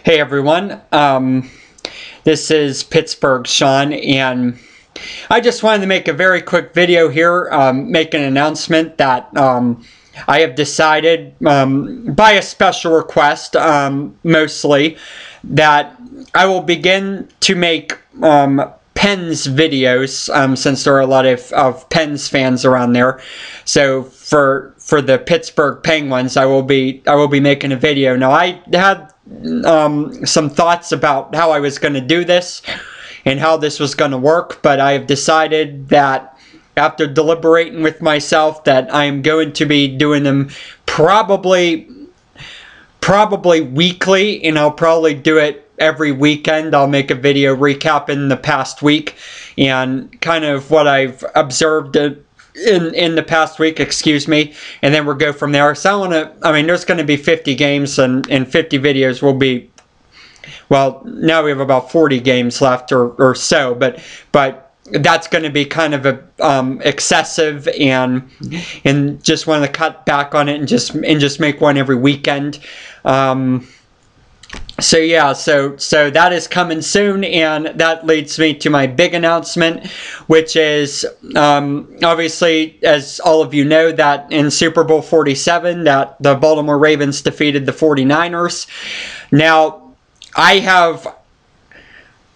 Hey everyone, this is Pittsburgh Sean, and I just wanted to make a very quick video here, make an announcement that I have decided, by a special request mostly, that I will begin to make Pens videos, since there are a lot of Pens fans around there. So for the Pittsburgh Penguins, I will be making a video. Now, I had some thoughts about how I was going to do this and how this was going to work, but I have decided that after deliberating with myself that I am going to be doing them probably weekly, and I'll probably do it every weekend. I'll make a video recapping the past week and kind of what I've observed in the past week, and then we'll go from there. So there's going to be 50 games, and 50 videos will be, well, now we have about 40 games left or so, but that's going to be kind of excessive, and just want to cut back on it and just make one every weekend. So yeah, so that is coming soon, and that leads me to my big announcement, which is, obviously, as all of you know, that in Super Bowl 47, that the Baltimore Ravens defeated the 49ers. Now, I have,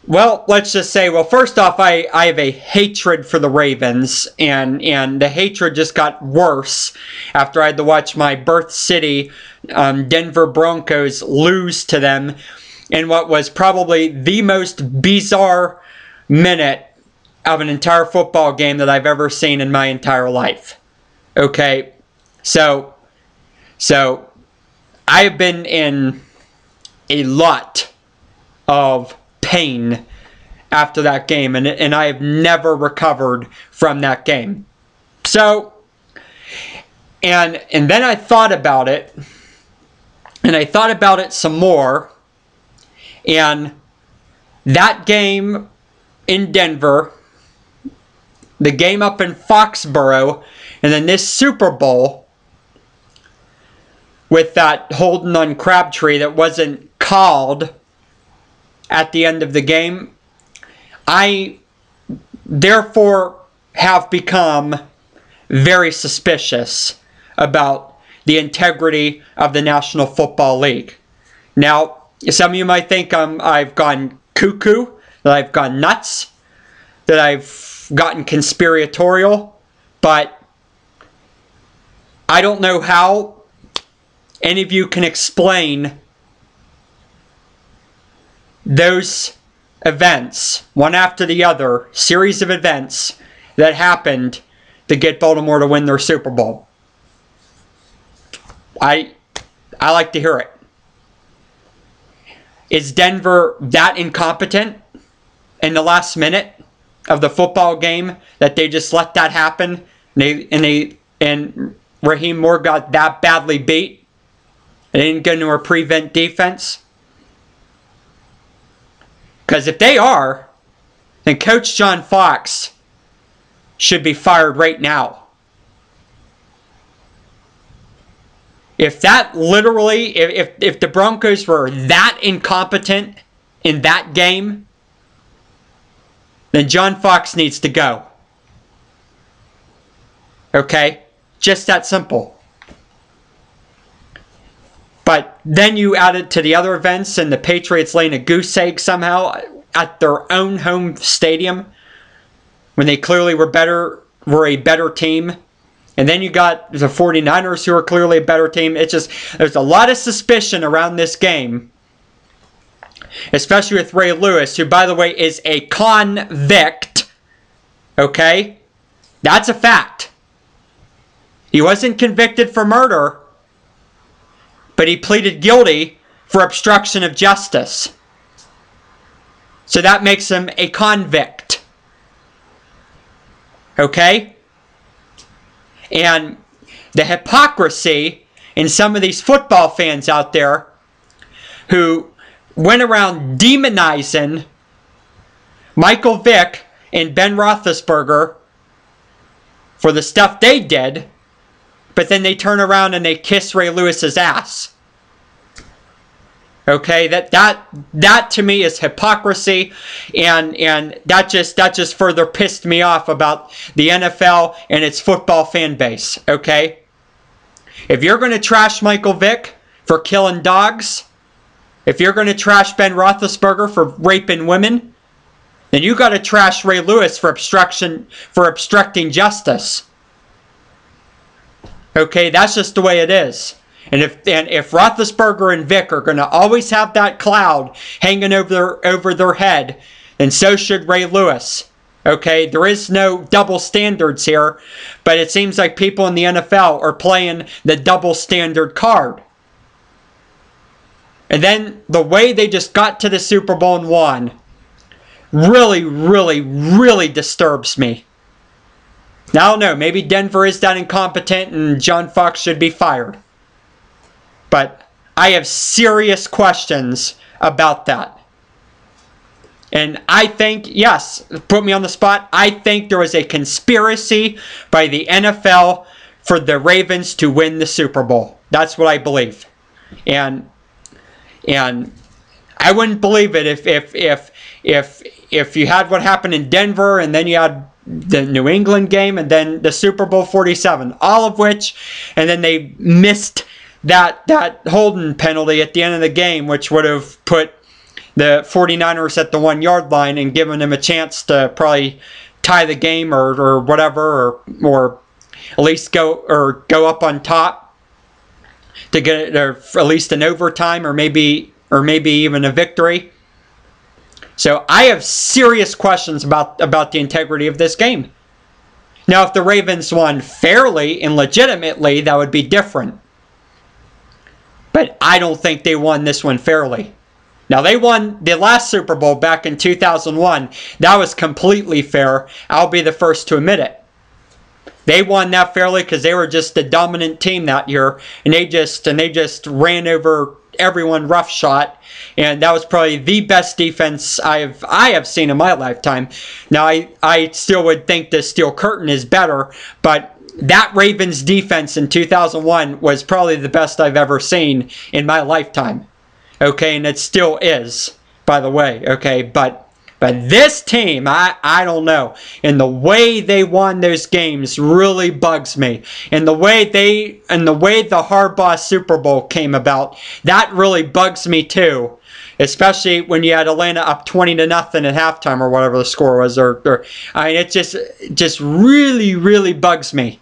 well, let's just say, well, first off, I have a hatred for the Ravens, and the hatred just got worse after I had to watch my birth city, Denver Broncos, lose to them in what was probably the most bizarre minute of an entire football game that I've ever seen in my entire life. Okay, so I have been in a lot of pain after that game, and I have never recovered from that game. So, and then I thought about it, and I thought about it some more, and that game in Denver, the game up in Foxborough, and then this Super Bowl with that holding on Crabtree that wasn't called at the end of the game, I therefore have become very suspicious about the integrity of the National Football League. Now, some of you might think I've gone cuckoo, that I've gone nuts, that I've gotten conspiratorial, but I don't know how any of you can explain those events, one after the other, series of events that happened to get Baltimore to win their Super Bowl. I like to hear it. Is Denver that incompetent in the last minute of the football game that they just let that happen, and Raheem Moore got that badly beat? They didn't get into a prevent defense? Because if they are, then Coach John Fox should be fired right now. If that literally, if the Broncos were that incompetent in that game, then John Fox needs to go. Okay? Just that simple. But then you add it to the other events, and the Patriots laying a goose egg somehow at their own home stadium when they clearly were a better team. And then you got the 49ers, who are clearly a better team. It's just, there's a lot of suspicion around this game, especially with Ray Lewis, who, by the way, is a convict. Okay? That's a fact. He wasn't convicted for murder, but he pleaded guilty for obstruction of justice. So that makes him a convict. Okay? And the hypocrisy in some of these football fans out there who went around demonizing Michael Vick and Ben Roethlisberger for the stuff they did, but then they turn around and they kiss Ray Lewis's ass. Okay, that to me is hypocrisy, and that just further pissed me off about the NFL and its football fan base. Okay, if you're going to trash Michael Vick for killing dogs, if you're going to trash Ben Roethlisberger for raping women, then you got to trash Ray Lewis for obstructing justice. Okay, that's just the way it is. And if Roethlisberger and Vick are going to always have that cloud hanging over their head, then so should Ray Lewis. Okay, there is no double standards here, but it seems like people in the NFL are playing the double standard card. And then the way they just got to the Super Bowl and won really, really, really disturbs me. Now, I don't know, maybe Denver is that incompetent and John Fox should be fired. But I have serious questions about that. And I think, yes, put me on the spot, I think there was a conspiracy by the NFL for the Ravens to win the Super Bowl. That's what I believe. And I wouldn't believe it if you had what happened in Denver, and then you had the New England game, and then the Super Bowl 47, all of which, and then they missed that holding penalty at the end of the game, which would have put the 49ers at the 1 yard line and given them a chance to probably tie the game or whatever, or at least go up on top to get it, or at least an overtime, or maybe even a victory. So I have serious questions about the integrity of this game. Now, if the Ravens won fairly and legitimately, that would be different. But I don't think they won this one fairly. Now, they won the last Super Bowl back in 2001. That was completely fair. I'll be the first to admit it. They won that fairly because they were just the dominant team that year, and they just ran over everyone roughshod, and that was probably the best defense I have seen in my lifetime. Now, I still would think the Steel Curtain is better, but that Ravens defense in 2001 was probably the best I've ever seen in my lifetime. Okay, and it still is, by the way. Okay, but this team, I don't know. And the way they won those games really bugs me. And the way the Harbaugh Super Bowl came about, that really bugs me too. Especially when you had Atlanta up 20-0 at halftime, or whatever the score was, or I mean, it just really, really bugs me,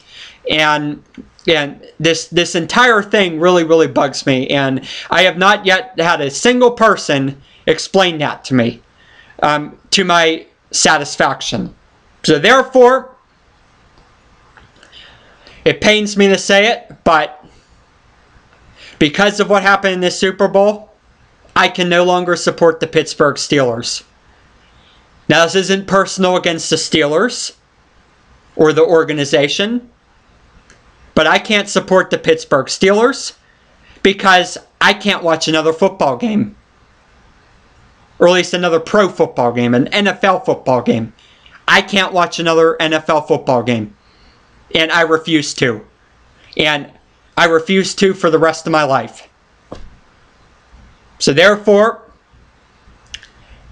and this entire thing really, really bugs me, and I have not yet had a single person explain that to me, to my satisfaction. So therefore, it pains me to say it, but because of what happened in this Super Bowl, I can no longer support the Pittsburgh Steelers. Now, this isn't personal against the Steelers or the organization, but I can't support the Pittsburgh Steelers because I can't watch another football game. Or at least another pro football game, an NFL football game. I can't watch another NFL football game. And I refuse to. And I refuse to for the rest of my life. So therefore,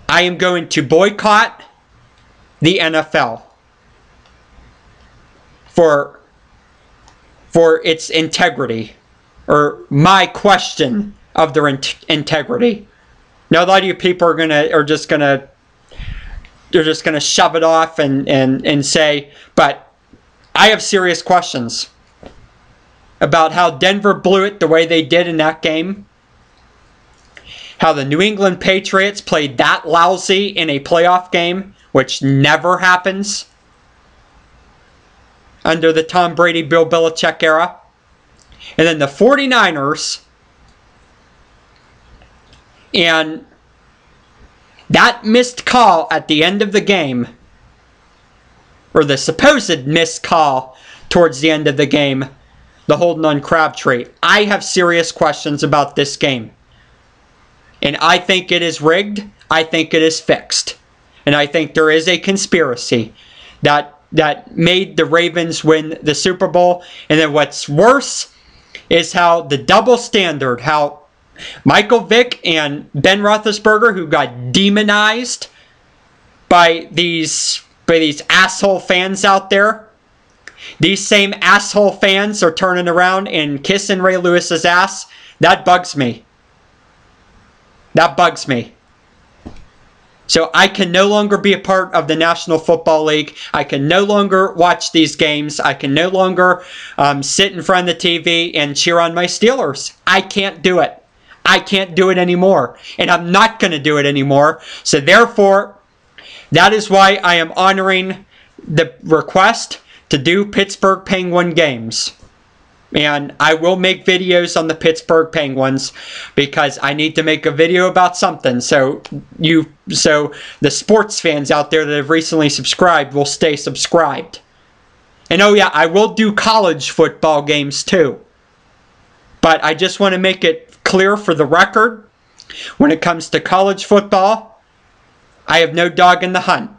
I am going to boycott the NFL for its integrity, or my question of their integrity. Now, a lot of you people are just gonna shove it off and say, but I have serious questions about how Denver blew it the way they did in that game. How the New England Patriots played that lousy in a playoff game, which never happens under the Tom Brady, Bill Belichick era. And then the 49ers, and that missed call at the end of the game, or the supposed missed call towards the end of the game, the holding on Crabtree. I have serious questions about this game. And I think it is rigged. I think it is fixed. And I think there is a conspiracy that made the Ravens win the Super Bowl. And then what's worse is how the double standard, how Michael Vick and Ben Roethlisberger, who got demonized by these asshole fans out there. These same asshole fans are turning around and kissing Ray Lewis's ass. That bugs me. That bugs me. So I can no longer be a part of the National Football League. I can no longer watch these games. I can no longer sit in front of the TV and cheer on my Steelers. I can't do it. I can't do it anymore. And I'm not going to do it anymore. So therefore, that is why I am honoring the request to do Pittsburgh Penguin games. And I will make videos on the Pittsburgh Penguins because I need to make a video about something. So the sports fans out there that have recently subscribed will stay subscribed. And oh yeah, I will do college football games too. But I just want to make it clear for the record, when it comes to college football, I have no dog in the hunt.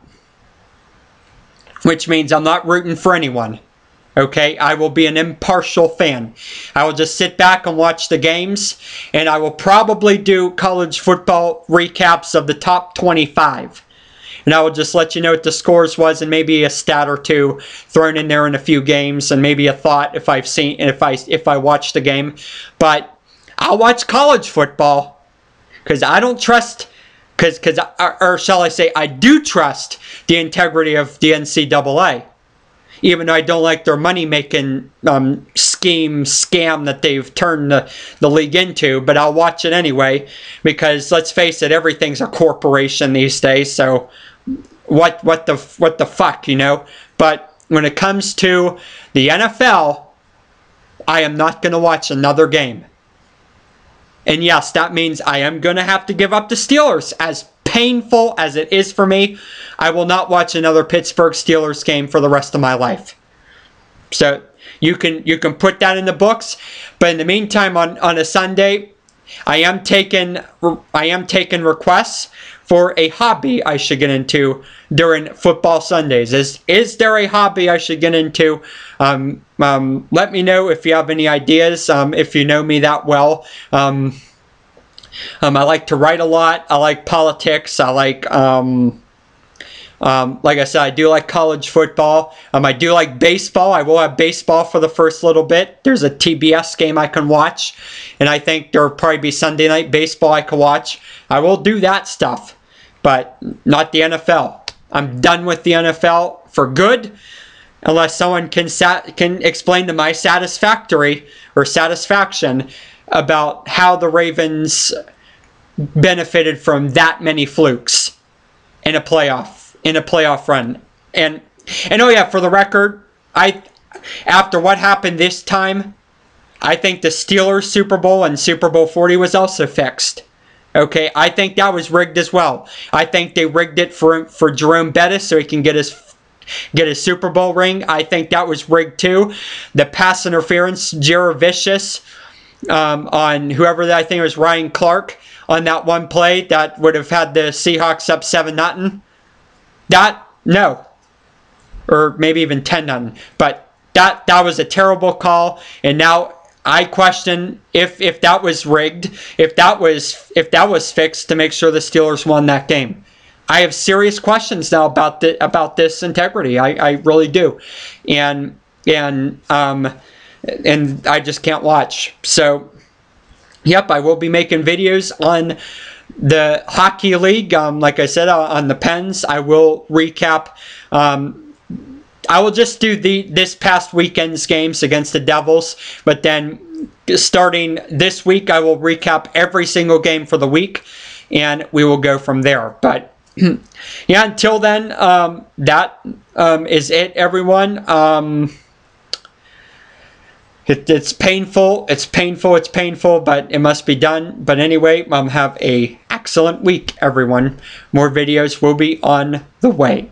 Which means I'm not rooting for anyone. Okay, I will be an impartial fan. I will just sit back and watch the games, and I will probably do college football recaps of the top 25. And I will just let you know what the scores was, and maybe a stat or two thrown in there in a few games, and maybe a thought if I watch the game. But I'll watch college football because I don't trust, or shall I say, I do trust the integrity of the NCAA. Even though I don't like their money-making scam that they've turned the league into. But I'll watch it anyway. Because, let's face it, everything's a corporation these days. So, what the fuck, you know? But when it comes to the NFL, I am not going to watch another game. And yes, that means I am going to have to give up the Steelers. As painful as it is for me, I will not watch another Pittsburgh Steelers game for the rest of my life. So you can put that in the books. But in the meantime, on a Sunday, I am taking requests for a hobby I should get into during football Sundays. Is there a hobby I should get into? Let me know if you have any ideas. If you know me that well. I like to write a lot. I like politics. I like I said, I do like college football. I do like baseball. I will have baseball for the first little bit. There's a TBS game I can watch. And I think there will probably be Sunday night baseball I can watch. I will do that stuff. But not the NFL. I'm done with the NFL for good. Unless someone can explain to my satisfaction about how the Ravens benefited from that many flukes in a playoff run. And oh yeah, for the record, after what happened this time, I think the Steelers Super Bowl and Super Bowl 40 was also fixed. Okay, I think that was rigged as well. I think they rigged it for Jerome Bettis so he can get his Super Bowl ring. I think that was rigged too. The pass interference, Jared Vicious, on whoever that, I think it was Ryan Clark, on that one play that would have had the Seahawks up 7-0. No. Or maybe even 10-0. But that was a terrible call. And now I question if that was rigged, if that was fixed to make sure the Steelers won that game. I have serious questions now about this integrity. I really do. And I just can't watch. So, yep, I will be making videos on the Hockey League. Like I said, on the Pens, I will recap. I will just do this past weekend's games against the Devils. But then, starting this week, I will recap every single game for the week. And we will go from there. But, yeah, until then, that is it, everyone. It's painful, but it must be done. But anyway, have a excellent week, everyone. More videos will be on the way.